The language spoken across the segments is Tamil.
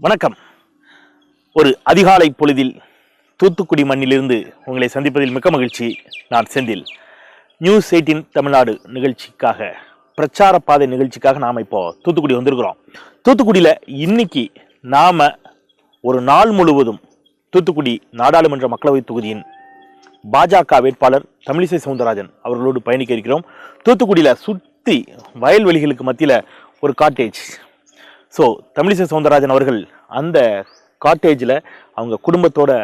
வணக்கம். ஒரு அதிகாலை பொழுதில் தூத்துக்குடி மண்ணிலிருந்து உங்களை சந்திப்பதில் மிக்க மகிழ்ச்சி. நான் செந்தில். நியூஸ் 18 தமிழ்நாடு நிகழ்ச்சிக்காக, பிரச்சார பாதை நிகழ்ச்சிக்காக நாம் இப்போ தூத்துக்குடி வந்திருக்கிறோம். தூத்துக்குடியில் இன்னைக்கு நாம ஒரு நாள் முழுவதும் தூத்துக்குடி நாடாளுமன்ற மக்களவைத் தொகுதியின் பாஜக வேட்பாளர் தமிழிசை சவுந்தரராஜன் அவர்களோடு பயணிக்க இருக்கிறோம். தூத்துக்குடியில் சுற்றி வயல்வெளிகளுக்கு மத்தியில் ஒரு காட்டேஜ். ஸோ தமிழிசை சவுந்தரராஜன் அவர்கள் அந்த காட்டேஜில் அவங்க குடும்பத்தோடு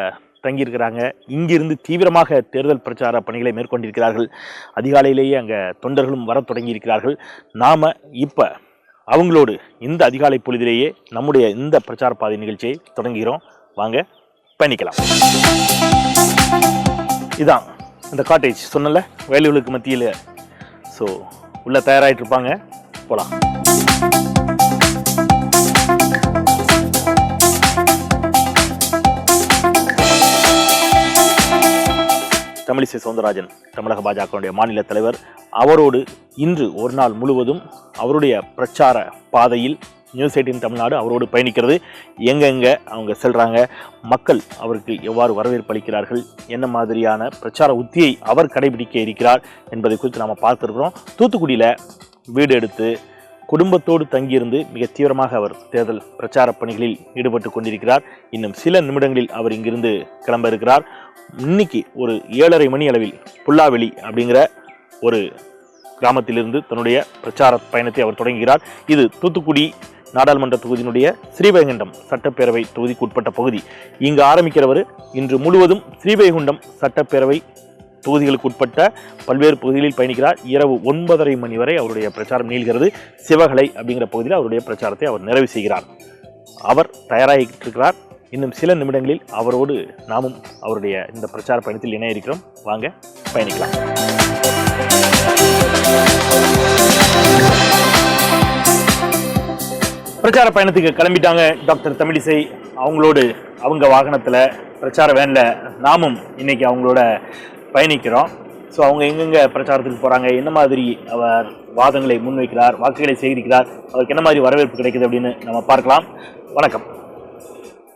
தங்கியிருக்கிறாங்க. இங்கிருந்து தீவிரமாக தேர்தல் பிரச்சார பணிகளை மேற்கொண்டிருக்கிறார்கள். அதிகாலையிலேயே அங்கே தொண்டர்களும் வர தொடங்கியிருக்கிறார்கள். நாம் இப்போ அவங்களோடு இந்த அதிகாலை பொழுதிலேயே நம்முடைய இந்த பிரச்சார பாதை நிகழ்ச்சியை தொடங்குகிறோம். வாங்க பயணிக்கலாம். இதான் இந்த காட்டேஜ் சொன்னல, வயல்களுக்கு மத்தியில். ஸோ உள்ளே தயாராகிட்டு இருப்பாங்க, போகலாம். தமிழிசை சவுந்தரராஜன் தமிழக பாஜகவுடைய மாநில தலைவர். அவரோடு இன்று ஒரு நாள் முழுவதும் அவருடைய பிரச்சார பாதையில் நியூஸ் 18 தமிழ்நாடு அவரோடு பயணிக்கிறது. எங்கெங்கே அவங்க செல்கிறாங்க, மக்கள் அவருக்கு எவ்வாறு வரவேற்பு அளிக்கிறார்கள், என்ன மாதிரியான பிரச்சார உத்தியை அவர் கடைபிடிக்க இருக்கிறார் என்பதை குறித்து நாம் பார்த்துருக்கிறோம். தூத்துக்குடியில் வீடு எடுத்து குடும்பத்தோடு தங்கியிருந்து மிக தீவிரமாக அவர் தேர்தல் பிரச்சார பணிகளில் ஈடுபட்டு கொண்டிருக்கிறார். இன்னும் சில நிமிடங்களில் அவர் இங்கிருந்து கிளம்ப இருக்கிறார். இன்னைக்கு ஒரு 7:30 மணி அளவில் புல்லாவெளி அப்படிங்கிற ஒரு கிராமத்திலிருந்து தன்னுடைய பிரச்சார பயணத்தை அவர் தொடங்குகிறார். இது தூத்துக்குடி நாடாளுமன்ற தொகுதியினுடைய ஸ்ரீவைகுண்டம் சட்டப்பேரவை தொகுதிக்கு உட்பட்ட பகுதி. இங்கு ஆரம்பிக்கிறவர் இன்று முழுவதும் ஸ்ரீவைகுண்டம் சட்டப்பேரவை தொகுதிகளுக்கு உட்பட்ட பல்வேறு பகுதிகளில் பயணிக்கிறார். இரவு 9:30 மணி வரை அவருடைய பிரச்சாரம் நீள்கிறது. சிவகலை அப்படிங்கிற பகுதியில் அவருடைய பிரச்சாரத்தை அவர் நிறைவு செய்கிறார். அவர் தயாராகிட்டு இருக்கிறார். இன்னும் சில நிமிடங்களில் அவரோடு நாமும் அவருடைய இந்த பிரச்சார பயணத்தில் இணைய இருக்கிறோம். வாங்க பயணிக்கலாம். பிரச்சார பயணத்துக்கு கிளம்பிட்டாங்க டாக்டர் தமிழிசை. அவங்களோடு அவங்க வாகனத்தில் பிரச்சார வேனில் நாமும் இன்னைக்கு அவங்களோட பயணிக்கிறோம். ஸோ அவங்க எங்கெங்கே பிரச்சாரத்துக்கு போகிறாங்க, என்ன மாதிரி அவர் வாதங்களை முன்வைக்கிறார், வாக்குகளை சேகரிக்கிறார், அவருக்கு என்ன மாதிரி வரவேற்பு கிடைக்குது அப்படின்னு நம்ம பார்க்கலாம். வணக்கம்.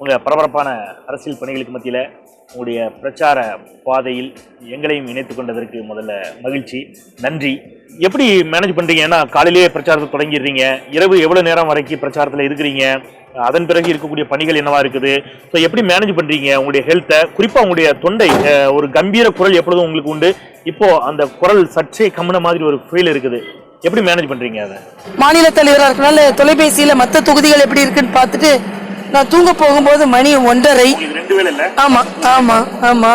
உங்கள் பரபரப்பான அரசியல் பணிகளுக்கு மத்தியில் உங்களுடைய பிரச்சார பாதையில் எங்களையும் இணைத்து கொண்டதற்கு முதல்ல மகிழ்ச்சி, நன்றி. எப்படி மேனேஜ் பண்ணுறீங்க? ஏன்னா காலையிலேயே பிரச்சாரத்தை தொடங்கிடுறீங்க, இரவு எவ்வளோ நேரம் வரைக்கும் பிரச்சாரத்தில் இருக்கிறீங்க, அதன் பிறகு இருக்கக்கூடிய பணிகள் என்னவா இருக்குது? ஸோ எப்படி மேனேஜ் பண்ணுறீங்க உங்களுடைய ஹெல்த்தை? குறிப்பாக உங்களுடைய தொண்டை ஒரு கம்பீர குரல் எப்பொழுதும் உங்களுக்கு உண்டு. இப்போ அந்த குரல் சற்றே கம்முன மாதிரி ஒரு ஃபீல் இருக்குது. எப்படி மேனேஜ் பண்ணுறீங்க அதை? மாநில தலைவராக இருக்கனால தொலைபேசியில் மற்ற தொகுதிகள் எப்படி இருக்குன்னு பார்த்துட்டு நான் தூங்க போகும்போது மணி 1:30. ஆமா ஆமா ஆமா,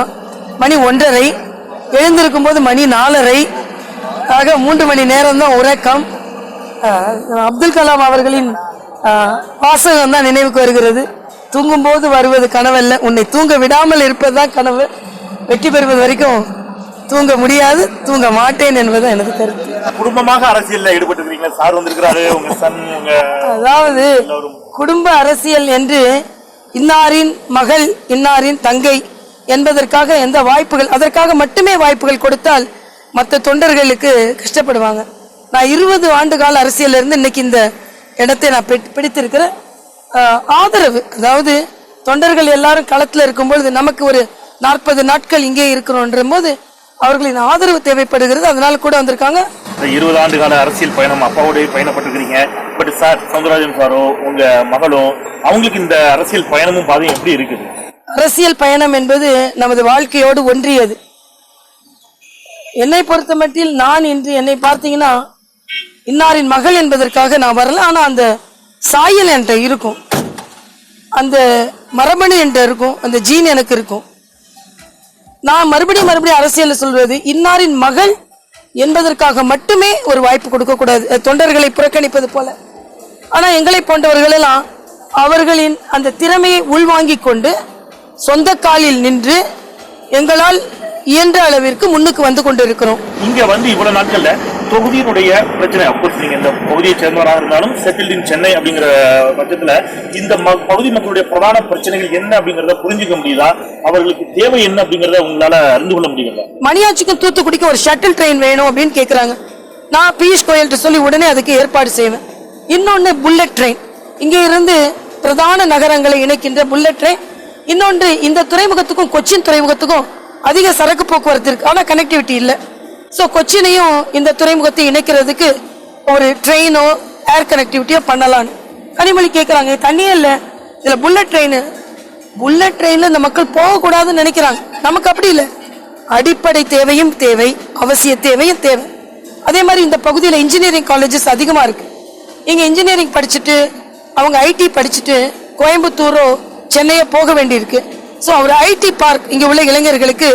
மணி 1:30. எழுந்திருக்கும் போது மணி 4:30. ஆக 3 மணி நேரம் தான் உறக்கம். அப்துல் கலாம் அவர்களின் வாசகம் தான் நினைவுக்கு வருகிறது. தூங்கும் போது வருவது கனவல்ல, உன்னை தூங்க விடாமல் இருப்பதுதான் கனவு. வெற்றி பெறுவது வரைக்கும் தூங்க முடியாது, தூங்க மாட்டேன் என்பது எனது கருத்து. குடும்பமாக அரசியல்ல ஈடுபட்டு சார் வந்திருக்கிறாரு, உங்க சன், அதாவது குடும்ப அரசியல் என்று இன்னாரின் மகள் இன்னாரின் தங்கை என்பதற்காக எந்த வாய்ப்புகள், அதற்காக மட்டுமே வாய்ப்புகள் கொடுத்தால் மற்ற தொண்டர்களுக்கு கஷ்டப்படுவாங்க. நான் 20 ஆண்டு கால அரசியல் இருந்து இன்னைக்கு இந்த இடத்தை நான் பிடித்திருக்கிற ஆதரவு, அதாவது தொண்டர்கள் எல்லாரும் களத்தில் இருக்கும்பொழுது நமக்கு ஒரு 40 நாட்கள் இங்கே இருக்கிறோன்ற போது அவர்களின் ஆதரவு தேவைப்படுகிறது. அதனால கூட வந்திருக்காங்க. 20 ஆண்டு கால அரசியல் பயணம் அப்பாவோடய பயணப்பட்டிருக்கிறீங்க. பட் சார் சவுந்தரராஜன் சாரோ உங்க மகளோ அவங்களுக்கு இந்த அரசியல் பயணமும் பாதையும் எப்படி இருக்குது? அரசியல் பயணம் என்பது நமது வாழ்க்கையோடு ஒன்றியது. என்னை பொறுத்த மட்டில் நான் இன்று என்னை பார்த்தீங்கன்னா இன்னாரின் மகள் என்பதற்காக நான் வரல. ஆனா அந்த சாயல் என்கிட்ட இருக்கும், அந்த மரபணு என்கிட்ட இருக்கும், அந்த ஜீன் எனக்கு இருக்கும். நான் மறுபடியும் அரசியல் சொல்வது இன்னாரின் மகள் என்பதற்காக மட்டுமே ஒரு வாய்ப்பு கொடுக்க கூடாது, தொண்டர்களை புறக்கணிப்பது போல. ஆனா எங்களை போன்றவர்கள் எல்லாம் அவர்களின் அந்த திறமையை உள்வாங்கிக் கொண்டு சொந்த காலில் நின்று எங்களால் இயன்ற அளவிற்கு முன்னுக்கு வந்து கொண்டிருக்கிறோம். இங்க வந்து இவ்வளவு நாட்கள்ல தொகுதியினுடைய பிரச்சனை, அப்கோர்ஸ் நீங்க இந்த பகுதியை சேர்ந்தவராக இருந்தாலும் செட்டில்ட் இன் சென்னை அப்படிங்கிற பட்சத்துல இந்த பகுதி மக்களுடைய பிரதான பிரச்சனைகள் என்ன அப்படிங்கறத புரிஞ்சுக்க முடியுதா? அவர்களுக்கு தேவை என்ன அப்படிங்கறத உங்களால அறிந்து கொள்ள முடியுங்களா? மணியாச்சிக்கும் தூத்துக்குடிக்கும் ஒரு ஷட்டில் ட்ரெயின் வேணும் அப்படின்னு கேக்குறாங்க. நான் பியூஷ் கோயல்கிட்ட சொல்லி உடனே அதுக்கு ஏற்பாடு செய்வேன். இன்னொன்னு புல்லட் ட்ரெயின், இங்கே இருந்து பிரதான நகரங்களை இணைக்கின்ற புல்லட் ட்ரெயின். இன்னொன்று, இந்த துறைமுகத்துக்கும் கொச்சின் துறைமுகத்துக்கும் அதிக சரக்கு போக்குவரத்து இருக்கு, ஆனால் கனெக்டிவிட்டி இல்லை. ஸோ கொச்சினையும் இந்த துறைமுகத்தை இணைக்கிறதுக்கு ஒரு ட்ரெயினோ ஏர் கனெக்டிவிட்டியோ பண்ணலான்னு கனிமொழி கேட்குறாங்க. தண்ணியே இல்லை, இதில் புல்லட் ட்ரெயினில் இந்த மக்கள் போகக்கூடாதுன்னு நினைக்கிறாங்க. நமக்கு அப்படி இல்லை, அடிப்படை தேவையும் தேவை, அவசிய தேவையும் தேவை. அதே மாதிரி இந்த பகுதியில் இன்ஜினியரிங் காலேஜஸ் அதிகமாக இருக்கு. இங்கே இன்ஜினியரிங் படிச்சுட்டு அவங்க ஐடி படிச்சுட்டு கோயம்புத்தூரோ சென்னையோ போக வேண்டியிருக்கு. ஸோ ஒரு ஐடி பார்க் இங்கே உள்ள இளைஞர்களுக்கு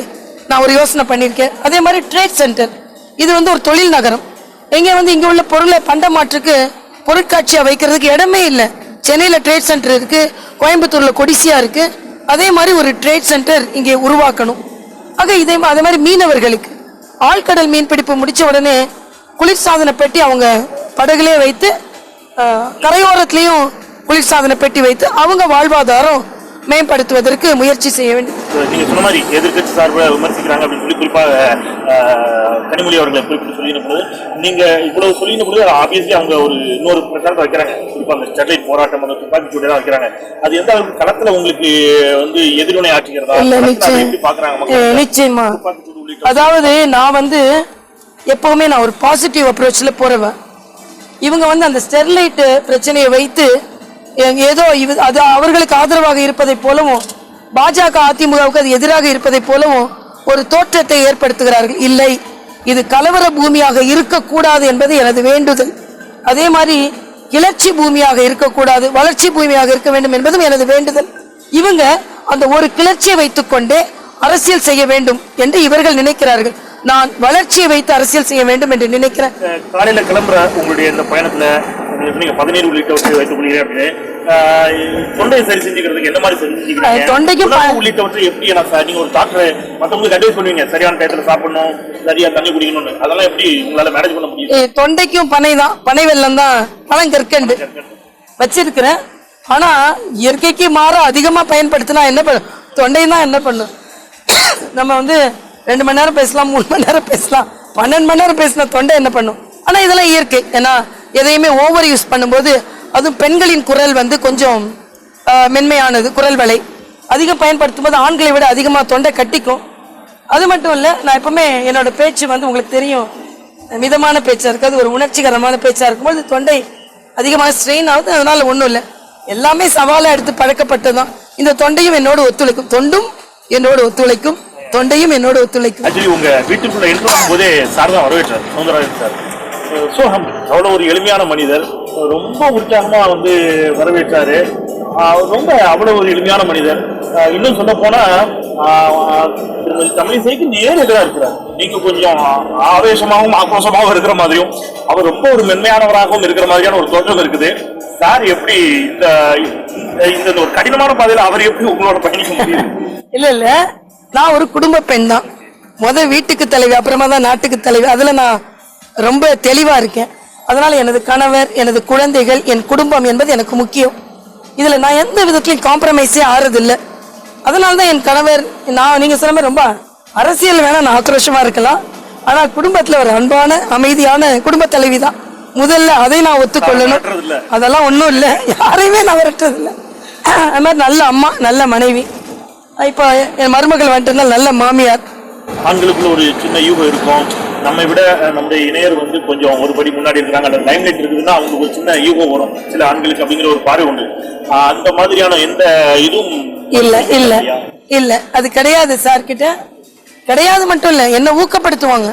நான் ஒரு யோசனை பண்ணியிருக்கேன். அதே மாதிரி ட்ரேட் சென்டர், இது வந்து ஒரு தொழில் நகரம். இங்கே உள்ள பொருளை பண்டமாற்றுக்கு பொருட்காட்சியாக வைக்கிறதுக்கு இடமே இல்லை. சென்னையில் ட்ரேட் சென்டர் இருக்கு, கோயம்புத்தூரில் கொடிசியா இருக்கு. அதே மாதிரி ஒரு ட்ரேட் சென்டர் இங்கே உருவாக்கணும். ஆக அதே மாதிரி மீனவர்களுக்கு ஆழ்கடல் மீன்பிடிப்பு முடிச்ச உடனே குளிர்சாதன பெட்டி அவங்க படகுலே வைத்து, கரையோரத்திலையும் குளிர்சாதன பெட்டி வைத்து அவங்க வாழ்வாதாரம் மேம்படுத்துவதற்கு முயற்சி செய்ய வேண்டும். நீங்க சொன்ன மாதிரி எதிர்கட்சி சார்பில் விமர்சிக்கிறாங்க அப்படின்னு சொல்லி குறிப்பாக கனிமொழி அவர்களை குறிப்பிட்டு சொல்லின போது, நீங்க இவ்வளவு சொல்லின போது ஆப்வியஸ்லி அவங்க ஒரு இன்னொரு பிரச்சாரத்தை வைக்கிறாங்க. குறிப்பா அந்த ஸ்டெர்லைட் போராட்டம் அந்த துப்பாக்கி சூடு தான் வைக்கிறாங்க. அது எந்த அளவுக்கு களத்துல உங்களுக்கு வந்து எதிர்வினை ஆற்றுகிறதா? எப்படி பாக்குறாங்க? நிச்சயமா. அதாவது நான் எப்பவுமே நான் ஒரு பாசிட்டிவ் அப்ரோச்ல போறவன். இவங்க அந்த ஸ்டெர்லைட் பிரச்சனையை வைத்து ஏதோ அது அவர்களுக்கு ஆதரவாக இருப்பதை போலவும் பாஜக அதிமுகவுக்கு அது எதிராக இருப்பதை போலவும் ஒரு தோற்றத்தை ஏற்படுத்துகிறார்கள். இல்லை, இது கலவர பூமியாக இருக்கக்கூடாது என்பது எனது வேண்டுதல். அதே மாதிரி கிளர்ச்சி பூமியாக இருக்கக்கூடாது, வளர்ச்சி பூமியாக இருக்க வேண்டும் என்பதும் எனது வேண்டுதல். இவங்க அந்த ஒரு கிளர்ச்சியை வைத்துக் கொண்டே அரசியல் செய்ய வேண்டும் என்று இவர்கள் நினைக்கிறார்கள். நான் வளர்ச்சியை வைத்து அரசியல் செய்ய வேண்டும் என்று நினைக்கிறேன். காலையில கிளம்புற உங்களுடைய இந்த பயணத்துல நீங்க 17 உள்ளிட்டவற்றை வைத்துக் கொள்கிறேன் அப்படின்னு தொண்டையை சரி செஞ்சுக்கிறதுக்கு என்ன மாதிரி செஞ்சுக்கிறீங்க? தொண்டைக்கும் உள்ளிட்டவற்றை எப்படி நீங்க ஒரு டாக்டர் மற்றவங்களுக்கு அட்வைஸ் பண்ணுவீங்க, சரியான டயத்துல சாப்பிடணும், சரியா தண்ணி குடிக்கணும்னு, அதெல்லாம் எப்படி உங்களால மேனேஜ் பண்ண முடியும்? தொண்டைக்கும் பனை தான், பனை வெல்லம் தான், பழங்கற்கண்டு வச்சிருக்கிறேன். ஆனா இயற்கைக்கு மாற அதிகமா பயன்படுத்தினா என்ன பண்ணும்? தொண்டையும் தான் என்ன பண்ணும்? நம்ம 2 மணி நேரம் பேசலாம், 3 மணி நேரம் பேசலாம், 12 மணி நேரம் பேசினா தொண்டை என்ன பண்ணும்? ஆனா இதெல்லாம் இயற்கை. ஏன்னா எதையுமே ஓவர் யூஸ் பண்ணும்போது, அதுவும் பெண்களின் குரல் கொஞ்சம் மென்மையானது, குரல் வலை அதிகம் பயன்படுத்தும் போது ஆண்களை விட அதிகமாக தொண்டை கட்டிக்கும். அது மட்டும் இல்லை, நான் எப்பவுமே என்னோட பேச்சு உங்களுக்கு தெரியும், மிதமான பேச்சா இருக்காது, ஒரு உணர்ச்சிகரமான பேச்சா இருக்கும்போது தொண்டை அதிகமாக ஸ்ட்ரெயின் ஆகுது. அதனால ஒன்றும் இல்லை, எல்லாமே சவாலாக எடுத்து பழக்கப்பட்டதுதான். இந்த தொண்டையும் என்னோட ஒத்துழைக்கும், தொண்டும் என்னோட ஒத்துழைக்கும், தொண்டையும் என்னோட ஒத்துழைக்கும். ஆக்சுவலி உங்க வீட்டுக்குள்ள என்ட்ரு போதே சார் தான் வரவேற்றார், சௌந்தரராஜன் சார். ஸோ அவ்வளோ ஒரு எளிமையான மனிதர், ரொம்ப உற்சாகமா வரவேற்றாரு. ரொம்ப அவ்வளோ ஒரு எளிமையான மனிதர். இன்னும் சொல்ல போனா தமிழிசைக்கு நேர் எதிராக இருக்கிறார். நீங்க கொஞ்சம் ஆவேசமாகவும் ஆக்ரோஷமாகவும் இருக்கிற மாதிரியும், அவர் ரொம்ப ஒரு மென்மையானவராகவும் இருக்கிற மாதிரியான ஒரு தோற்றம் இருக்குது. சார் எப்படி இந்த ஒரு கடினமான பாதையில் அவர் எப்படி உங்களோட பயணிக்க முடியும்? இல்ல, நான் ஒரு குடும்ப பெண் தான். வீட்டுக்கு தலைவி, அப்புறமா தான் நாட்டுக்கு தலைவி. அதுல நான் ரொம்ப தெளிவா இருக்கேன். அதனால எனது கணவர், எனது குழந்தைகள், என் குடும்பம் என்பது எனக்கு முக்கியம். இதுல நான் எந்த விதத்திலையும் காம்ப்ரமைஸே ஆறதில்லை. அதனால்தான் என் கணவர், நீங்க சொன்ன மாதிரி ரொம்ப அரசியல் வேணா நான் ஆக்ரோஷமா இருக்கலாம், ஆனா குடும்பத்துல ஒரு அன்பான அமைதியான குடும்ப தலைவி தான். முதல்ல அதை நான் ஒத்துக்கொள்ளணும். அதெல்லாம் ஒன்றும் இல்லை, யாரையுமே நான் விரட்டுறதில்லை. அது மாதிரி நல்ல அம்மா, நல்ல மனைவி. இப்போ என் மருமகள் வந்துட்டு நல்ல மாமியார். ஆண்களுக்குள்ள ஒரு சின்ன யூகம் இருக்கும், நம்மை விட நம்முடைய இணையர் கொஞ்சம் ஒரு படி முன்னாடி இருக்கிறாங்க, அந்த லைம் லைட் இருக்குதுன்னா அவங்களுக்கு ஒரு சின்ன யூகம் வரும் சில ஆண்களுக்கு அப்படிங்கிற ஒரு பார்வை உண்டு. அந்த மாதிரியான எந்த இதுவும் இல்ல இல்ல இல்ல அது கிடையாது. சார் கிட்ட கிடையாது மட்டும் இல்ல, என்ன ஊக்கப்படுத்துவாங்க.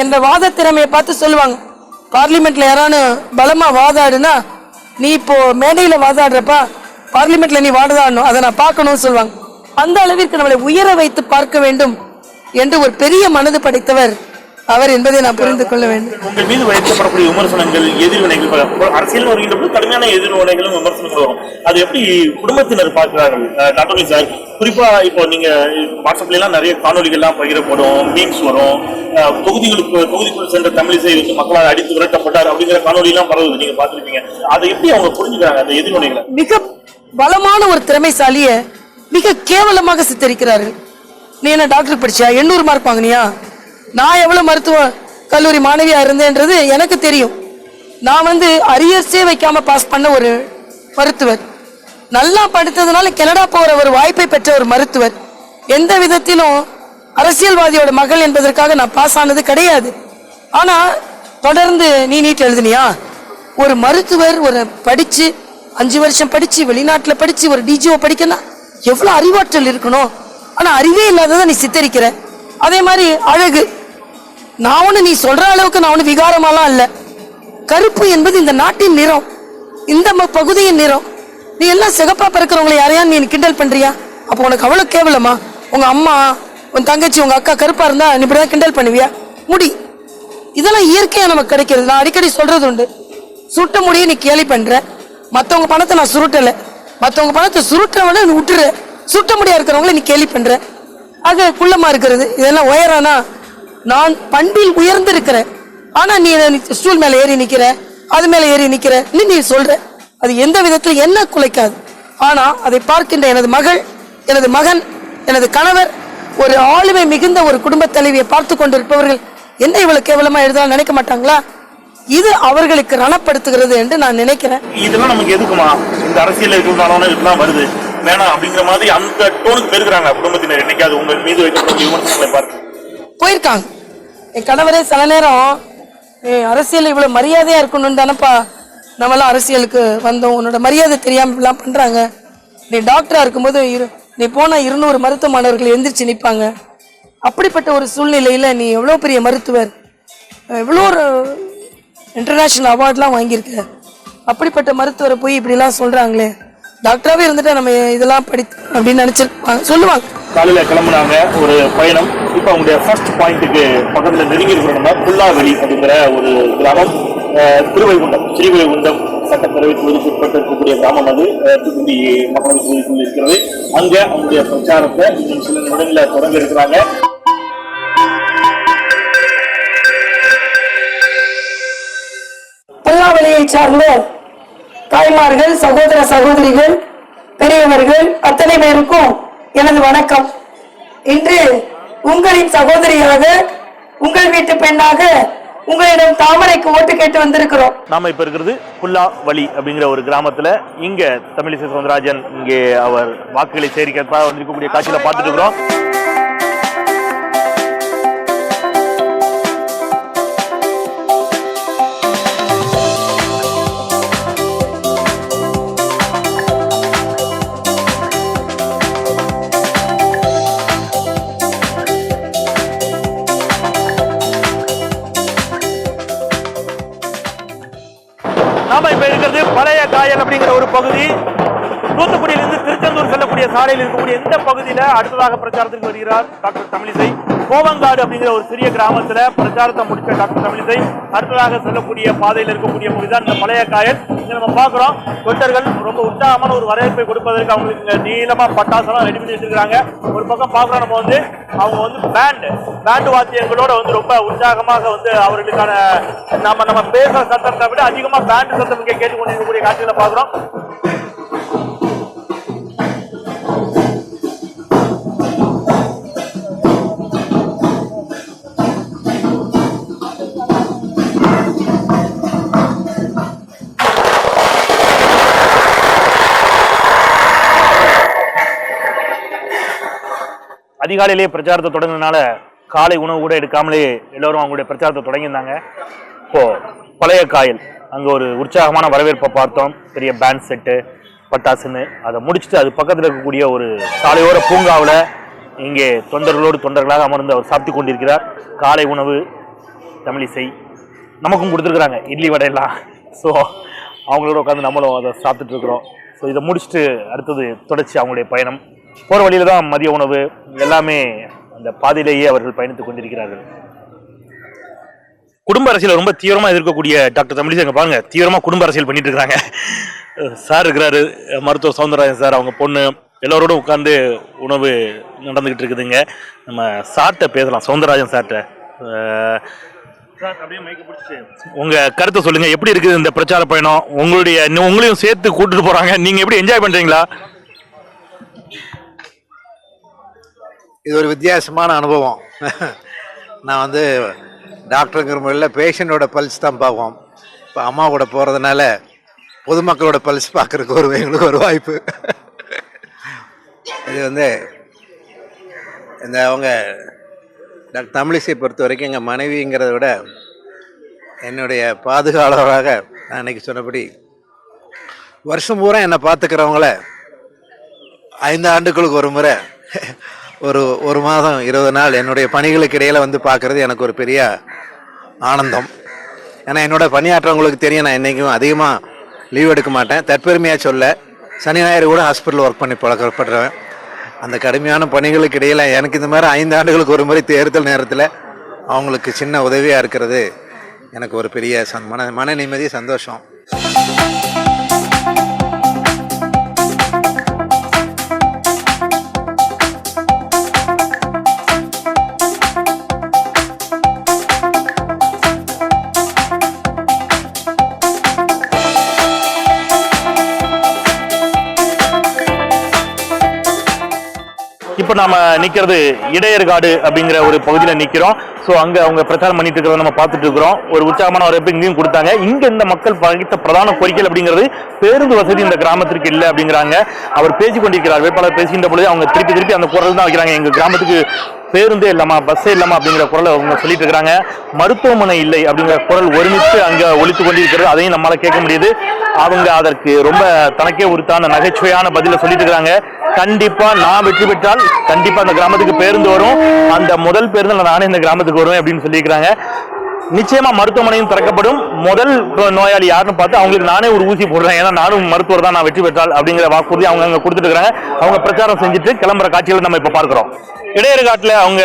என்ற வாத திறமையை பார்த்து சொல்லுவாங்க, பார்லிமெண்ட்ல யாரானு பலமா வாதாடுனா, நீ இப்போ மேடையில வாதாடுறப்பா பார்லிமெண்ட்ல நீ வாதாடணும், அதை நான் பார்க்கணும்னு சொல்லுவாங்க. அந்த அளவிற்கு நம்மளை உயர வைத்து பார்க்க வேண்டும் என்று ஒரு பெரிய மனது படைத்தவர் அவர் என்பதை நான் புரிந்து கொள்ள வேண்டும். உங்கள் மீது வைக்கப்படக்கூடிய விமர்சனங்கள், எதிர்வினைகள், அரசியல் வருகின்ற கடுமையான எதிர்வினைகளும் விமர்சனங்களும் வரும். அது எப்படி குடும்பத்தினர் பார்க்கிறார்கள்? டாக்டர் சார் குறிப்பா இப்போ நீங்க வாட்ஸ்அப்ல எல்லாம் நிறைய காணொலிகள் எல்லாம் பகிரப்படும், மீம்ஸ் வரும், தொகுதிக்குள் சென்ற தமிழிசை மக்களால் அடித்து விரட்டப்பட்டார் அப்படிங்கிற காணொலி எல்லாம் பரவுது, நீங்க பார்த்திருப்பீங்க. அதை எப்படி அவங்க புரிஞ்சுக்கிறாங்க அந்த எதிர்வினைகளை? மிக பலமான ஒரு திறமைசாலிய மிக கேவலமாக சித்தரிக்கிறார்கள். நீ என்ன டாக்டர் படிச்சா, 800 மார்க் வாங்கினியா, நான் எவ்வளவு மருத்துவ கல்லூரி மாணவியா இருந்தேன்றது எனக்கு தெரியும். நான் அரியர்ஸே வைக்காம பாஸ் பண்ண ஒரு மருத்துவர். நல்லா படித்ததுனால கனடா போற ஒரு வாய்ப்பை பெற்ற ஒரு மருத்துவர். எந்த விதத்திலும் அரசியல்வாதியோட மகள் என்பதற்காக நான் பாஸ் ஆனது கிடையாது. ஆனா தொடர்ந்து நீ நீட் எழுதுனியா? ஒரு மருத்துவர் ஒரு படிச்சு 5 வருஷம் படிச்சு வெளிநாட்டுல படிச்சு ஒரு டிஜிஓ படிக்கணும், எவ்வளவு அறிவாற்றல் இருக்கணும். ஆனா அறிவே இல்லாததை நீ சித்தரிக்கிற. அதே மாதிரி அழகு, நான் ஒண்ணு நீ சொல்ற அளவுக்கு நான் ஒண்ணு விகாரமாலாம் இல்ல. கருப்பு என்பது இந்த நாட்டின் நிறம், இந்த பகுதியின் நிறம். நீ எல்லாம் சிகப்பா பிறக்கிறவங்களை யாரையா நீ கிண்டல் பண்றியா? அப்போ உனக்கு அவ்வளவு கேவலமா? உங்க அம்மா, உன் தங்கச்சி, உங்க அக்கா கருப்பா இருந்தா நீ இப்படிதான் கிண்டல் பண்ணுவியா? முடி, இதெல்லாம் இயற்கையா நமக்கு கிடைக்கிறது. நான் அடிக்கடி சொல்றது உண்டு, சுட்ட முடிய நீ கேலி பண்ற. மத்தவங்க பணத்தை நான் சுருட்டல, மத்தவங்க பணத்தை சுருட்டவன நீ விட்டுற. சுட்ட முடியா இருக்கிறவங்கள நீ கேலி பண்ற. அது குள்ளமா இருக்கிறது. இதெல்லாம் உயரானா? நான் பண்பில் உயர்ந்து இருக்கிறேன். ஆனா நீ ஸ்டூல் மேல ஏறி நிக்கிற, அது மேல ஏறி நிக்கிற நீ சொல்ற. அது எந்த விதத்துல என்ன குலைக்காது. ஆனா அதை பார்க்கின்ற எனது மகள், எனது மகன், எனது கணவர், ஒரு ஆளுமை மிகுந்த ஒரு குடும்ப தலைவியை பார்த்து கொண்டிருப்பவர்கள் என்ன இவ்வளவு கேவலமா எழுதலாம் நினைக்க மாட்டாங்களா? இது அவர்களுக்கு ரணப்படுத்துகிறது என்று நான் நினைக்கிறேன். இதெல்லாம் நமக்கு எதுக்குமா? இந்த அரசியல் இருந்தாலும் இதெல்லாம் வருது வேணாம் அப்படிங்கிற மாதிரி அந்த டோனுக்கு பெருகிறாங்க குடும்பத்தினர். என்னைக்காவது உங்க மீது வைக்கப்பட்ட விமர்சனங்களை பார்த்து போயிருக்காங்க. என் கணவரே சில நேரம் அரசியல் இவ்வளவு மரியாதையா இருக்கணும் தானப்பா நம்மளாம் அரசியலுக்கு வந்தோம், உன்னோட மரியாதை தெரியாம இப்படிலாம் பண்றாங்க. நீ டாக்டரா இருக்கும்போது நீ போனா 200 மருத்துவ மாணவர்கள் எந்திரிச்சு நிற்பாங்க. அப்படிப்பட்ட ஒரு சூழ்நிலையில நீ எவ்வளவு பெரிய மருத்துவர், எவ்வளோ ஒரு இன்டர்நேஷனல் அவார்ட்லாம் வாங்கியிருக்க. அப்படிப்பட்ட மருத்துவரை போய் இப்படிலாம் சொல்றாங்களே, டாக்டராகவே இருந்துட்டு நம்ம இதெல்லாம் அப்படின்னு நினைச்சிருப்பாங்க, சொல்லுவாங்க. காலையில கிளம்புனாங்க ஒரு பயணம். இப்போ அவங்களுடைய ஃபர்ஸ்ட் பாயிண்ட்டுக்கு பக்கத்தில் நெருங்கி இருக்கிறோம்னா புல்லாவெளி அப்படிங்கிற ஒரு கிராமம். திருவைகுண்டம், ஸ்ரீவைகுண்டம் சட்டப்பேரவை தொகுதிக்கு உட்பட்டு இருக்கக்கூடிய கிராமம். அது தூத்துக்குடி மக்களவை தொகுதிக்குள் இருக்கிறது. அங்க அவங்களுடைய பிரச்சாரத்தை இன்னும் சில நிமிடங்களில் தொடங்க இருக்கிறாங்க. புல்லாவெளியை சார்ந்த தாய்மார்கள், சகோதர சகோதரிகள், பெரியவர்கள் அத்தனை பேருக்கும் எனது வணக்கம். இன்று உங்களின் சகோதரியாக, உங்கள் வீட்டு பெண்ணாக உங்களிடம் தாமரைக்கு ஓட்டு கேட்டு வந்திருக்கிறோம். நாம இப்ப இருக்கிறது புல்லாவெளி அப்படிங்கிற ஒரு கிராமத்துல. இங்க தமிழிசை சவுந்தரராஜன் இங்கே அவர் வாக்குகளை சேகரிக்க வந்திருக்கக்கூடிய காட்சியில பார்த்துட்டு இருக்கிறோம். நாம இப்ப இருக்கிறது பழைய காயல் அப்படிங்கிற ஒரு பகுதி. தூத்துக்குடியிலிருந்து திருச்செந்தூர் செல்லக்கூடிய சாலையில் இருக்கக்கூடிய இந்த பகுதியில அடுத்ததாக பிரச்சாரத்துக்கு வருகிறார் டாக்டர் தமிழிசை. கோவங்காடு அப்படிங்கிற ஒரு சிறிய கிராமத்துல பிரச்சாரத்தை முடிச்ச டாக்டர் தமிழிசை அடுத்ததாக செல்லக்கூடிய பாதையில் இருக்கக்கூடிய பகுதிதான் இந்த பழைய காயல். இங்க நம்ம பாக்குறோம், தொண்டர்கள் ரொம்ப உற்சாகமான ஒரு வரவேற்பை கொடுப்பதற்கு அவங்களுக்கு நீளமா பட்டாசெல்லாம் ரெடி பண்ணி வச்சிருக்காங்க. ஒரு பக்கம் பாக்குறோம், நம்ம அவங்க பேண்டு வாத்தியங்களோட ரொம்ப உற்சாகமாக அவர்களுக்கான நம்ம பேசுற சத்தத்தை விட அதிகமா பேண்டு சத்தம் கேட்டுக்கொண்டிருக்கக்கூடிய காட்சிகளை பாக்குறோம். அதிகாலையிலேயே பிரச்சாரத்தை தொடங்கினால காலை உணவு கூட எடுக்காமலே எல்லோரும் அவங்களுடைய பிரச்சாரத்தை தொடங்கியிருந்தாங்க. இப்போ பழைய காயல் அங்கே ஒரு உற்சாகமான வரவேற்பை பார்த்தோம். பெரிய பேண்ட் செட்டு, பட்டாசுன்னு அதை முடிச்சுட்டு அது பக்கத்தில் இருக்கக்கூடிய ஒரு சாலையோர பூங்காவில் இங்கே தொண்டர்களாக அமர்ந்து அவர் சாப்பிட்டு கொண்டிருக்கிறார். காலை உணவு தமிழிசை நமக்கும் கொடுத்துருக்குறாங்க, இட்லி வடையெல்லாம். ஸோ அவங்களோட உட்காந்து நம்மளும் அதை சாப்பிட்டுட்டு இருக்கிறோம். ஸோ இதை முடிச்சுட்டு அடுத்தது தொடர்ச்சி அவங்களுடைய பயணம். போகிற வழியில தான் மதிய உணவு எல்லாமே அந்த பாதையிலேயே அவர்கள் பயணித்துக் கொண்டிருக்கிறார்கள். குடும்ப அரசியல் ரொம்ப தீவிரமா எதிர்க்கக்கூடிய டாக்டர் தமிழிசை அங்க பாருங்க, தீவிரமா குடும்ப அரசியல் பண்ணிட்டு இருக்காங்க. சார் இருக்கிறாரு, மருத்துவர் சவுந்தரராஜன் சார், அவங்க பொண்ணு, எல்லோரோடும் உட்கார்ந்து உணவு நடந்துகிட்டு இருக்குதுங்க. நம்ம சார்ட்ட பேசலாம், சவுந்தரராஜன் சார்ட்ட. உங்க கருத்தை சொல்லுங்க, எப்படி இருக்குது இந்த பிரச்சார பயணம்? உங்களையும் சேர்த்து கூட்டிட்டு போறாங்க, நீங்க எப்படி என்ஜாய் பண்றீங்களா? இது ஒரு வித்தியாசமான அனுபவம். நான் டாக்டருங்கிற முறையில் பேஷண்ட்டோட பல்ஸ் தான் பார்ப்போம். இப்போ அம்மா கூட போகிறதுனால பொதுமக்களோட பல்ஸ் பார்க்குறதுக்கு எங்களுக்கு ஒரு வாய்ப்பு. இது வந்து இந்த அவங்க டாக்டர் தமிழிசை பொறுத்த வரைக்கும் எங்கள் மனைவிங்கிறத விட என்னுடைய பாதுகாவலராக நான் அன்னைக்கு சொன்னபடி வருஷம் பூரா என்னை பார்த்துக்கிறவங்கள 5 ஆண்டுகளுக்கு ஒரு முறை ஒரு மாதம் 20 நாள் என்னுடைய பணிகளுக்கு இடையில் வந்து பார்க்குறது எனக்கு ஒரு பெரிய ஆனந்தம். ஏன்னா என்னோட பணியாற்றவங்களுக்கு தெரியும், நான் என்றைக்கும் அதிகமாக லீவ் எடுக்க மாட்டேன். தற்பெருமையாக சொல்ல, சனி ஞாயிறு கூட ஹாஸ்பிட்டல் ஒர்க் பண்ணி பழக்கப்படுறேன். அந்த கடுமையான பணிகளுக்கு இடையில் எனக்கு இந்த மாதிரி 5 ஆண்டுகளுக்கு ஒரு முறை தேர்தல் நேரத்தில் அவங்களுக்கு சின்ன உதவியாக இருக்கிறது எனக்கு ஒரு பெரிய மன நிம்மதி, சந்தோஷம். இப்போ நாம நிக்கிறது இடையர்காடு அப்படிங்கிற ஒரு பகுதியில் நிக்கிறோம். ஸோ அங்க அவங்க பிரச்சாரம் பண்ணிட்டு இருக்கிறத நம்ம பார்த்துட்டு இருக்கிறோம். ஒரு உற்சாகமான வரவேற்பு இங்கேயும் கொடுத்தாங்க. இங்க இந்த மக்கள் பகித்த பிரதான கோரிக்கைகள் அப்படிங்கிறது பேருந்து வசதி இந்த கிராமத்திற்கு இல்லை அப்படிங்கிறாங்க. அவர் பேசிக் கொண்டிருக்கிறார். வேட்பாளர் பேசுகின்ற பொழுது அவங்க திருப்பி அந்த குரல் தான் வைக்கிறாங்க. எங்க கிராமத்துக்கு பேருந்தே இல்லாமா, பஸ்ஸே இல்லாமா அப்படிங்கிற குரலை அவங்க சொல்லிட்டு இருக்கிறாங்க. மருத்துவமனை இல்லை அப்படிங்கிற குரல் ஒருமித்து அங்க ஒலித்து கொண்டிருக்கிறது. அதையும் நம்மளால கேட்க முடியுது. அவங்க அதற்கு ரொம்ப தனக்கே உரித்தான நகைச்சுவையான பதில சொல்லிட்டு இருக்காங்க. கண்டிப்பா நான் வெற்றி பெற்றால் கண்டிப்பா அந்த கிராமத்துக்கு பேருந்து வரும், அந்த முதல் பேருந்து நானே இந்த கிராமத்துக்கு வருவேன் அப்படின்னு சொல்லியிருக்கிறாங்க. நிச்சயமா மருத்துவமனையும் திறக்கப்படும். முதல் நோயாளி யாருன்னு பார்த்து அவங்களுக்கு நானே ஒரு ஊசி போடுறேன், ஏன்னா நானும் மருத்துவர் தான், நான் வெற்றி பெற்றால் அப்படிங்கிற வாக்குறுதி அவங்க அங்க கொடுத்துட்டு இருக்காங்க. அவங்க பிரச்சாரம் செஞ்சுட்டு கிளம்புற காட்சிகளை நம்ம இப்ப பார்க்கிறோம். இடையர்காட்டில் அவங்க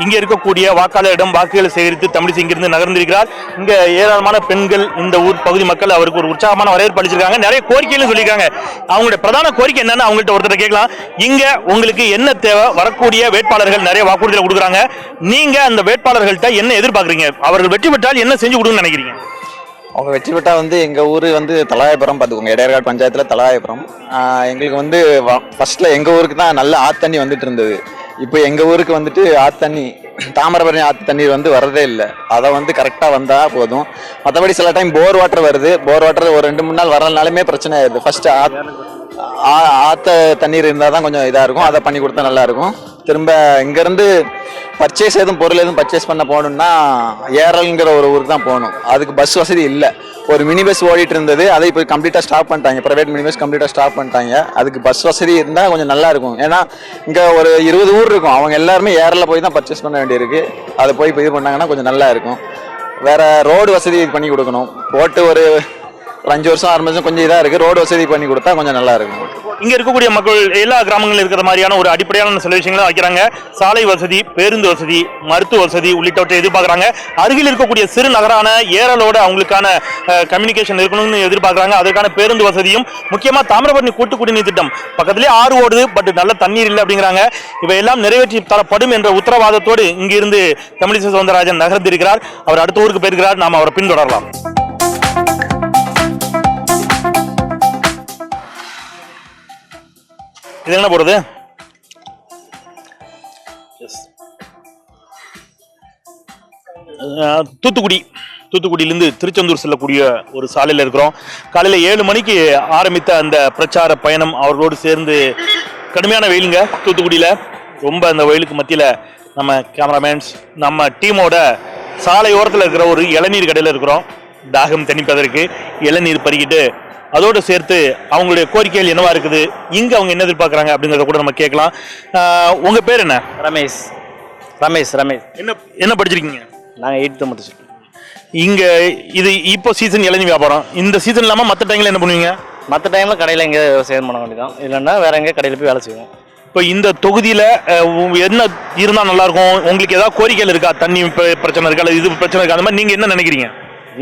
இங்க இருக்கக்கூடிய வாக்காளரிடம் வாக்குகளை சேகரித்து தமிழிசை இங்கிருந்து நகர்ந்திருக்கிறார். இங்க ஏராளமான பெண்கள், இந்த ஊர் பகுதி மக்கள் அவருக்கு ஒரு உற்சாகமான வரவேற்பு அளிச்சிருக்காங்க. நிறைய கோரிக்கைகளும் சொல்லியிருக்காங்க. அவங்களுடைய பிரதான கோரிக்கை என்னன்னு அவங்கள்ட்ட ஒருத்தர் கேட்கலாம். இங்க உங்களுக்கு என்ன தேவை? வரக்கூடிய வேட்பாளர்கள் நிறைய வாக்குறுதிகளை கொடுக்குறாங்க. நீங்க அந்த வேட்பாளர்கள்ட்ட என்ன எதிர்பார்க்குறீங்க? அவர்கள் வெற்றி பெற்றால் என்ன செஞ்சு கொடுங்கன்னு நினைக்கிறீங்க? அவங்க வெற்றி பெற்றா வந்து எங்கள் ஊர் வந்து தலாயபுரம் பார்த்துக்கோங்க. இடையர்காடு பஞ்சாயத்தில் தலாயபுரம். எங்களுக்கு வந்து ஃபர்ஸ்ட்ல எங்கள் ஊருக்கு தான் நல்ல ஆத்தண்ணி வந்துட்டு இருந்தது. இப்போ எங்கள் ஊருக்கு வந்துட்டு ஆத்தண்ணி, தாமிரபரணி ஆற்று தண்ணீர் வந்து வரதே இல்லை. அதை வந்து கரெக்டாக வந்தால் போதும். மற்றபடி சில டைம் போர் வாட்டர் வருது. போர் வாட்டர் ஒரு 2-3 நாள் வரலனாலுமே பிரச்சனை ஆயிடுது. ஃபர்ஸ்ட் ஆற்ற தண்ணீர் இருந்தால் தான் கொஞ்சம் இதாக இருக்கும். அதை பண்ணி கொடுத்தா நல்லா இருக்கும். திரும்ப இங்கேருந்து பர்ச்சேஸ் பொருள் எதுவும் பர்ச்சேஸ் பண்ண போகணும்னா ஏரல்ங்கிற ஒரு ஊருக்கு தான் போகணும். அதுக்கு பஸ் வசதி இல்லை. ஒரு மினி பஸ் ஓடிட்டு இருந்தது, அதை இப்போ கம்ப்ளீட்டாக ஸ்டாப் பண்ணிட்டாங்க. ப்ரைவேட் மினி பஸ் கம்ப்ளீட்டாக ஸ்டாப் பண்ணிட்டாங்க. அதுக்கு பஸ் வசதி இருந்தால் கொஞ்சம் நல்லா இருக்கும். ஏன்னா இங்கே ஒரு 20 ஊர் இருக்கும். அவங்க எல்லாருமே ஏரில் போய் தான் பர்ச்சேஸ் பண்ண வேண்டியிருக்கு. அதை போய் இது பண்ணாங்கன்னா கொஞ்சம் நல்லா இருக்கும். வேற ரோடு வசதி பண்ணி கொடுக்கணும். போட்டு ஒரு 5 வருஷம் 6 வருஷம் கொஞ்சம் இதாக இருக்குது. ரோடு வசதி பண்ணி கொடுத்தா கொஞ்சம் நல்லா இருக்கும். இங்க இருக்கக்கூடிய மக்கள் எல்லா கிராமங்களில் இருக்கிற மாதிரியான ஒரு அடிப்படையான சில விஷயங்களை வைக்கிறாங்க. சாலை வசதி, பேருந்து வசதி, மருத்துவ வசதி உள்ளிட்டவற்றை எதிர்பார்க்குறாங்க. அருகில் இருக்கக்கூடிய சிறு நகரான ஏரலோட அவங்களுக்கான கம்யூனிகேஷன் இருக்கணும்னு எதிர்பார்க்குறாங்க. அதற்கான பேருந்து வசதியும், முக்கியமா தாமிரபரணி கூட்டு குடிநீர் திட்டம் பக்கத்திலே ஆறு ஓடுது, பட் நல்ல தண்ணீர் இல்லை அப்படிங்கிறாங்க. இவையெல்லாம் நிறைவேற்றி தரப்படும் என்ற உத்தரவாதத்தோடு இங்கிருந்து தமிழிசை சவுந்தரராஜன் நகர்ந்திருக்கிறார். அவர் அடுத்த ஊருக்கு போயிருக்கிறார். நாம் அவரை பின்தொடரலாம். இது என்ன போடுறது? தூத்துக்குடியிலிருந்து திருச்செந்தூர் செல்லக்கூடிய ஒரு சாலையில் இருக்கிறோம். காலையில் 7 மணிக்கு ஆரம்பித்த அந்த பிரச்சார பயணம் அவர்களோடு சேர்ந்து கடுமையான வெயிலுங்க தூத்துக்குடியில். ரொம்ப அந்த வெயிலுக்கு மத்தியில் நம்ம கேமராமேன்ஸ், நம்ம டீமோட சாலையோரத்தில் இருக்கிற ஒரு இளநீர் கடையில் இருக்கிறோம். தாகம் தணிப்பதற்கு இளநீர் பருகிட்டு அதோடு சேர்த்து அவங்களுடைய கோரிக்கைகள் என்னவா இருக்குது, இங்க அவங்க என்ன எதிர்பார்க்குறாங்க அப்படிங்கிறத கூட நம்ம கேட்கலாம். உங்க பேர் என்ன? ரமேஷ். என்ன படிச்சிருக்கீங்க? நாங்கள் 8th முடிச்சிருக்கோம். இங்க இது இப்போ சீசன் இளநீர் வியாபாரம். இந்த சீசன் இல்லாமல் மற்ற டைம்ல என்ன பண்ணுவீங்க? மற்ற டைமில் கடையில் எங்கே சேல் பண்ண வேண்டியதான், இல்லைன்னா வேற எங்கே கடையில் போய் வேலை செய்வோம். இப்போ இந்த தொகுதியில் என்ன இருந்தால் நல்லா இருக்கும்? உங்களுக்கு ஏதாவது கோரிக்கைகள் இருக்கா? தண்ணி பிரச்சனை இருக்கா, இல்லை இது பிரச்சனை இருக்கா? அந்த மாதிரி நீங்கள் என்ன நினைக்கிறீங்க?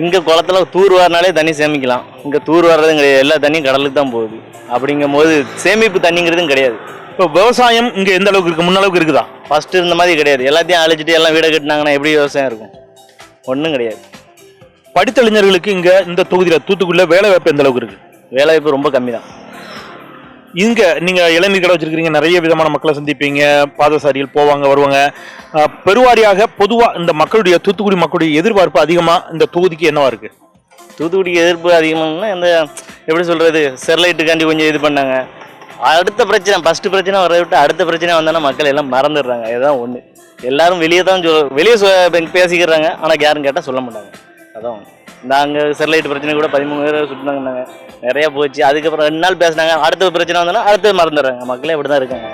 இங்கே குளத்துல தூர் வரனாலே தண்ணி சேமிக்கலாம். இங்கே தூர் வர்றதும் கிடையாது. எல்லா தண்ணியும் கடலுக்கு தான் போகுது. அப்படிங்கும் போது சேமிப்பு தண்ணிங்கிறதும் கிடையாது. இப்போ விவசாயம் இங்கே எந்த அளவுக்கு இருக்குது? முன்னளவுக்கு இருக்குதா? ஃபர்ஸ்ட் இருந்த மாதிரி கிடையாது. எல்லாத்தையும் அழிச்சிட்டு எல்லாம் வீடை கட்டினாங்கன்னா எப்படி விவசாயம் இருக்கும்? ஒன்றும் கிடையாது. படித்த இளைஞர்களுக்கு இங்கே இந்த தொகுதியில் தூத்துக்குடியில் வேலை வாய்ப்பு எந்த அளவுக்கு இருக்குது? வேலை வாய்ப்பு ரொம்ப கம்மி தான். இங்கே நீங்கள் இளநீர் கடை வச்சிருக்கிறீங்க, நிறைய விதமான மக்களை சந்திப்பீங்க, பாதசாரிகள் போவாங்க வருவாங்க. பெருவாரியாக பொதுவாக இந்த மக்களுடைய, தூத்துக்குடி மக்களுடைய எதிர்பார்ப்பு அதிகமாக இந்த தொகுதிக்கு என்னவா இருக்கு? தூத்துக்குடிக்கு எதிர்ப்பு அதிகமாகனா இந்த எப்படி சொல்கிறது, ஸ்டெர்லைட்டுக்காண்டி கொஞ்சம் இது பண்ணாங்க. அடுத்த பிரச்சனை, ஃபஸ்ட்டு பிரச்சனை வர விட்டு அடுத்த பிரச்சனை வந்தோன்னா மக்கள் எல்லாம் மறந்துடுறாங்க. இதுதான் ஒன்று. எல்லாரும் வெளியே தான் பேசிக்கிறாங்க, ஆனால் யாரும் கேட்டால் சொல்ல மாட்டாங்க. அதான் ஒன்று. நாங்கள் ஸ்டெர்லைட் பிரச்சனை கூட 13 பேர் சுட்டினாங்கன்னாங்க, நிறையா போச்சு. அதுக்கப்புறம் 2 நாள் பேசினாங்க, அடுத்த பிரச்சனை வந்தோன்னா அடுத்தது மறந்துடுறாங்க. மக்களே அப்படி தான் இருக்காங்க.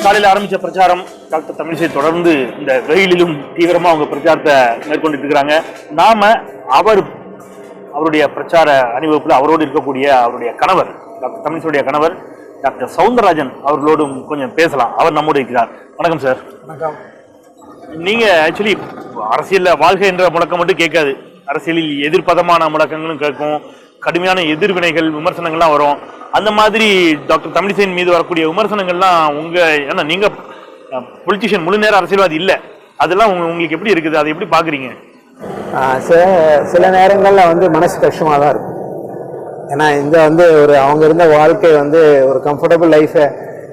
காலையில் ஆரம்பித்த பிரச்சாரம் டாக்டர் தமிழிசை தொடர்ந்து இந்த வெயிலிலும் தீவிரமாக அவங்க பிரச்சாரத்தை மேற்கொண்டு இருக்கிறாங்க. நாம அவருடைய பிரச்சார அணிவகுப்பில் அவரோடு இருக்கக்கூடிய அவருடைய கணவர், டாக்டர் தமிழிசையுடைய கணவர் டாக்டர் சவுந்தரராஜன் அவர்களோடும் கொஞ்சம் பேசலாம். அவர் நம்மோடு இருக்கிறார். வணக்கம் சார். வணக்கம். நீங்க ஆக்சுவலி அரசியலில் வாழ்க்கை என்ற முழக்கம் மட்டும் கேட்காது, அரசியலில் எதிர்ப்பதமான முழக்கங்களும் கேட்கும், கடுமையான எதிர்வினைகள் விமர்சனங்கள்லாம் வரும். அந்த மாதிரி டாக்டர் தமிழிசையின் மீது வரக்கூடிய விமர்சனங்கள்லாம் ஏன்னா நீங்க பொலிட்டிஷியன், முழு நேர அரசியல்வாதி இல்லை, அதெல்லாம் உங்களுக்கு எப்படி இருக்குது, அதை எப்படி பாக்குறீங்க? சில நேரங்களில் வந்து மனசு கஷ்டமாக தான் இருக்கும். ஏன்னா இந்த வந்து அவங்க இருந்த வாழ்க்கை வந்து ஒரு கம்ஃபர்டபுள் லைஃபை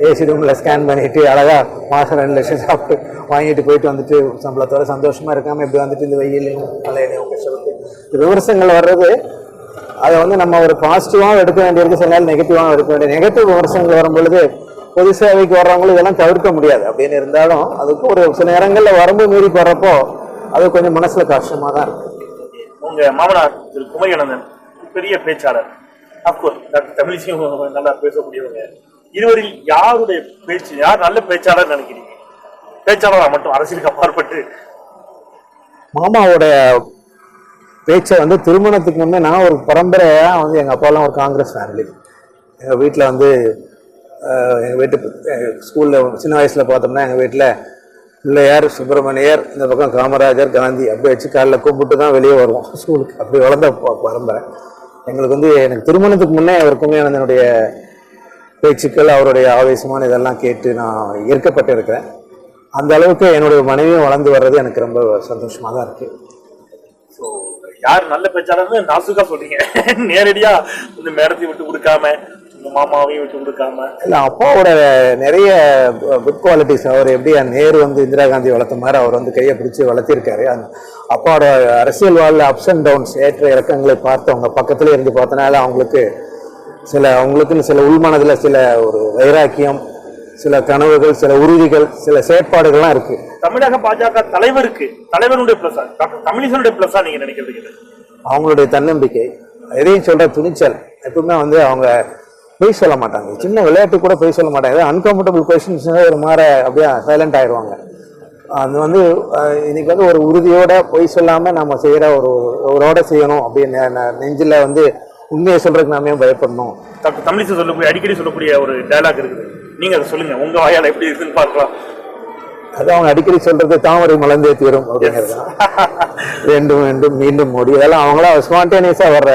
ஏசி ரூமில் ஸ்கேன் பண்ணிட்டு அழகாக மாதம் 2 லட்சம் சாப்பிட்டு வாங்கிட்டு போயிட்டு வந்துட்டு சம்பளத்தோட சந்தோஷமாக இருக்காமல் இப்படி வந்துட்டு இந்த வெயிலையும் மழையிலையும் கஷ்டப்பட்டு விமர்சனங்கள் வர்றது, அதை வந்து நம்ம ஒரு பாசிட்டிவாகவும் எடுக்க வேண்டியிருக்கு, சில நேரம் நெகட்டிவாகவும் எடுக்க வேண்டிய. நெகட்டிவ் விமர்சனங்கள் வரும் பொழுது பொது சேவைக்கு வர்றவங்களும் இதெல்லாம் தவிர்க்க முடியாது. அப்படின்னு இருந்தாலும் அதுக்கு ஒரு சில நேரங்களில் வரம்பு மீறி போகிறப்போ அது கொஞ்சம் மனசுல கஷ்டமாக தான் இருக்கு. உங்க மாமனார் திரு குமரியானந்தன் பெரிய பேச்சாளர், அப்கோர்ஸ் டாக்டர் தமிழிசையும் நல்லா பேசக்கூடியவங்க. இருவரில் யாருடைய பேச்சு, யார் நல்ல பேச்சாளர் நினைக்கிறீங்க? பேச்சாளரா மட்டும், அரசியலுக்கு அப்பாற்பட்டு. மாமாவோட பேச்சை வந்து திருமணத்துக்கு முன்னே நான் ஒரு பரம்பரையாக வந்து எங்கள் அப்பாலாம் ஒரு காங்கிரஸ் ஃபேமிலி. எங்கள் வீட்டில் வந்து எங்கள் வீட்டு ஸ்கூலில் சின்ன வயசில் பார்த்தோம்னா எங்கள் வீட்டில் பிள்ளையார், சுப்பிரமணியர், இந்த பக்கம் காமராஜர், காந்தி அப்படி வச்சு காலில் கும்பிட்டு தான் வெளியே வருவோம் ஸ்கூலுக்கு. அப்படி வளர்ந்த பரம்பரை எங்களுக்கு வந்து. எனக்கு திருமணத்துக்கு முன்னே அவர் குமரியானந்தனுடைய பேச்சுக்கள், அவருடைய ஆவேசமான இதெல்லாம் கேட்டு நான் ஈர்க்கப்பட்டு இருக்கிறேன். அந்த அளவுக்கு என்னுடைய மனைவியும் வளர்ந்து வர்றது எனக்கு ரொம்ப சந்தோஷமாக தான் இருக்குது. ஸோ யார் நல்ல பேச்சாளர்னு நாசுக்கா சொல்றீங்க, நேரடியா இந்த மேடத்தை விட்டு கொடுக்காம, இந்த மாமாவையும் விட்டு கொடுக்காம. இல்லை, அப்பாவோட நிறைய குட் குவாலிட்டிஸ், அவர் எப்படி நேரு வந்து இந்திரா காந்தி வளர்த்த மாதிரி அவர் வந்து கையை பிடிச்சி வளர்த்திருக்காரு. அப்பாவோட அரசியல் வாழ்ல அப்ஸ் அண்ட் டவுன்ஸ், ஏற்ற இறக்கங்களை பார்த்தவங்க பக்கத்துல இருந்து பார்த்தனால அவங்களுக்குன்னு சில உள்மனதில் சில ஒரு வைராக்கியம், சில கனவுகள், சில உறுதிகள், சில செயற்பாடுகள்லாம் இருக்கு. தமிழக பாஜக தலைவருடைய பிளஸா, டாக்டர் தமிழிசையுடைய பிளஸா நீங்க நினைக்கிறீங்க? அவங்களுடைய தன்னம்பிக்கை, எதையும் சொல்ற துணிச்சல். எப்பவுமே வந்து அவங்க பொய் சொல்ல மாட்டாங்க, சின்ன விளையாட்டு கூட பொய் சொல்ல மாட்டாங்க. அன்கம்ஃபர்டபுள் கொஸ்டின்ஸ் ஒரு மாதிரி அப்படியே சைலண்ட் ஆயிடுவாங்க. அது வந்து இன்னைக்கு வந்து ஒரு உறுதியோட பொய் சொல்லாம நம்ம செய்யற ஒரோட செய்யணும் அப்படின்னு நெஞ்சில வந்து உண்மையை சொல்றதுக்கு நாமே பயப்படணும். டாக்டர் தமிழிசை அடிக்கடி சொல்லக்கூடிய ஒரு டயலாக் இருக்குது, நீங்க அதை சொல்லுங்க, உங்க வாயால் எப்படி இருக்குன்னு பார்க்கலாம். அது அவங்க அடிக்கடி சொல்றது தாமரை மலர்ந்தே தீரும் அப்படிங்கிறது. வேண்டும் வேண்டும் மீண்டும் மூடி, இதெல்லாம் அவங்களா ஸ்பான்டேனியஸா வர்ற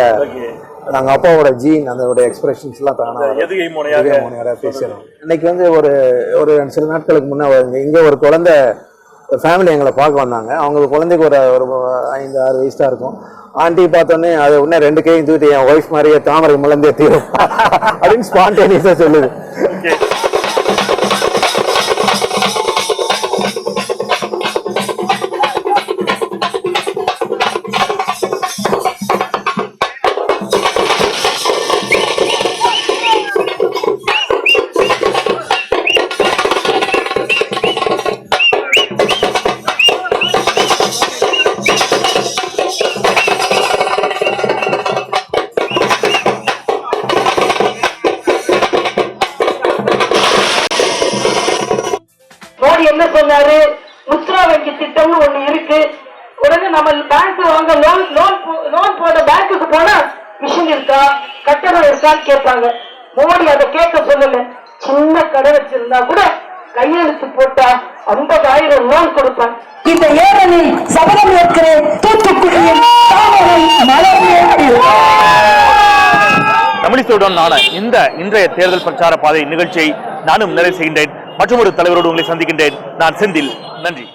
நாங்கள் அப்பாவோட ஜீன், அதோட எக்ஸ்பிரஷன்ஸ் எல்லாம் தானே பேசுறோம். இன்னைக்கு வந்து ஒரு சில நாட்களுக்கு முன்னே இங்கே ஒரு குழந்தை ஃபேமிலி எங்களை பார்க்க வந்தாங்க. அவங்க குழந்தைக்கு ஒரு 5-6 வயசு தான் இருக்கும். ஆண்டி பார்த்தோன்னே அது உடனே 2 கையும் தூக்கிட்டு என் ஒய்ஃப் மாதிரியே தாமரை மலர்ந்தே தீரும் அப்படின்னு ஸ்பான்டேனியஸா சொல்லுது. என்ன சொன்னாரு, முத்ரா வங்கி திட்டம்னு ஒண்ணு இருக்கு. உடனே நம்ம பேங்க் வாங்க லோன் போட பேங்க்குக்கு போனா மிஷின் இருக்கா, கட்டணம் இருக்கான்னு கேட்பாங்க. மோடி அதை கேட்க சொல்லல. சின்ன கடை வச்சிருந்தா கூட கையெழுத்து போட்டா 50,000 லோன் கொடுப்பாங்க. இந்த ஏழனில் சபதம் ஏற்கிறேன், தூத்துக்குடியில் தமிழிசையுடன் இன்றைய தேர்தல் பிரச்சார பாதை நிகழ்ச்சியை நானும் நிறைவு செய்கின்றேன். மற்றொரு தலைவரோடு உங்களை சந்திக்கின்றேன். நான் செந்தில். நன்றி.